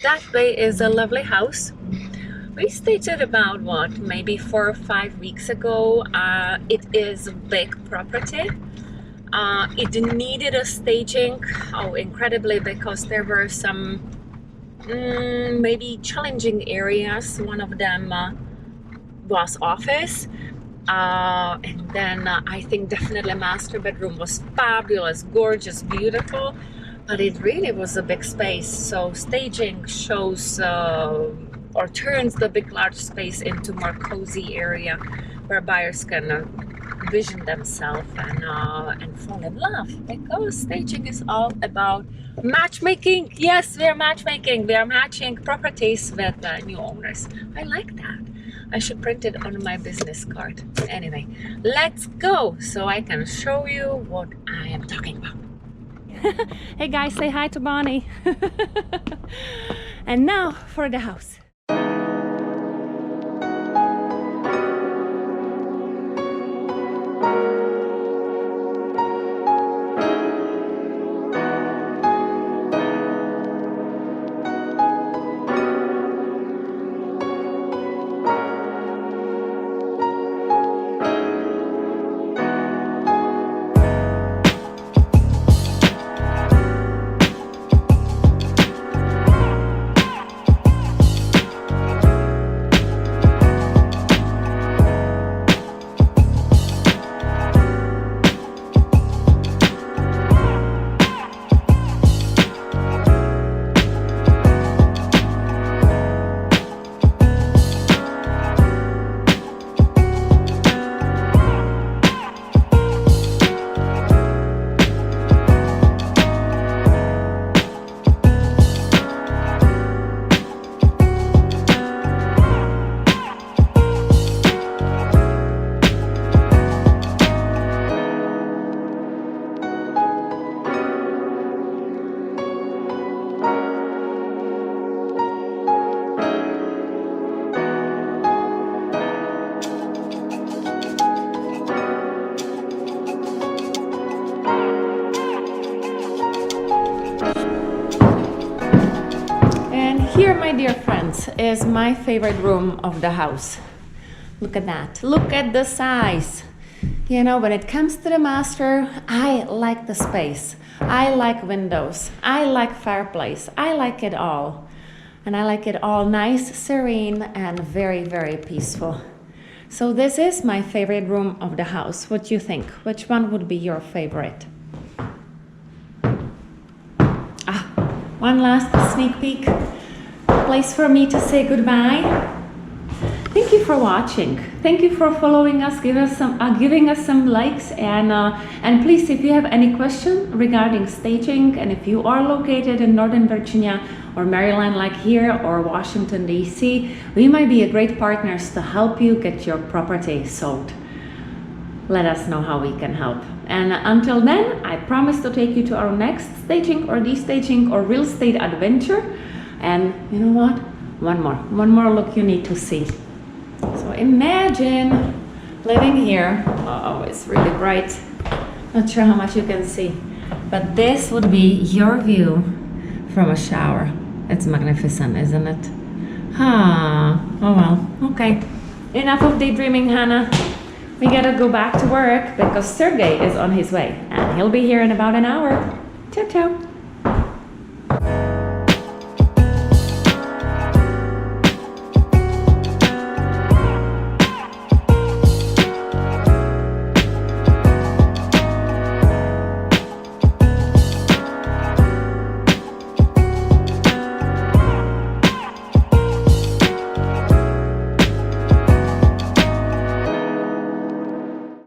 That way is a lovely house. We staged it about what, maybe 4 or 5 weeks ago. It is a big property. It needed a staging, incredibly, because there were some maybe challenging areas. One of them was office. And then I think definitely master bedroom was fabulous, gorgeous, beautiful, but it really was a big space. So staging shows or turns the big large space into more cozy area where buyers can vision themselves and fall in love, because staging is all about matchmaking. Yes, we are matchmaking. We are matching properties with new owners. I like that. I should print it on my business card. Anyway, let's go so I can show you what I am talking about. Hey guys, say hi to Bonnie. And now for the house. Here, my dear friends, is my favorite room of the house. Look at that. Look at the size. You know, when it comes to the master, I like the space. I like windows. I like fireplace. I like it all. And I like it all nice, serene, and very, very peaceful. So this is my favorite room of the house. What do you think? Which one would be your favorite? One last sneak peek. Place for me to say goodbye. Thank you for watching. Thank you for following us, giving us some likes, and please, if you have any question regarding staging, and if you are located in Northern Virginia or Maryland like here, or Washington DC, we might be a great partners to help you get your property sold. Let us know how we can help. And until then, I promise to take you to our next staging or destaging or real estate adventure. And you know what? One more look you need to see. So imagine living here. Oh, it's really bright. Not sure how much you can see, but this would be your view from a shower. It's magnificent, isn't it? Oh well, okay. Enough of daydreaming, Hannah. We gotta go back to work because Sergey is on his way and he'll be here in about an hour. Ciao, ciao.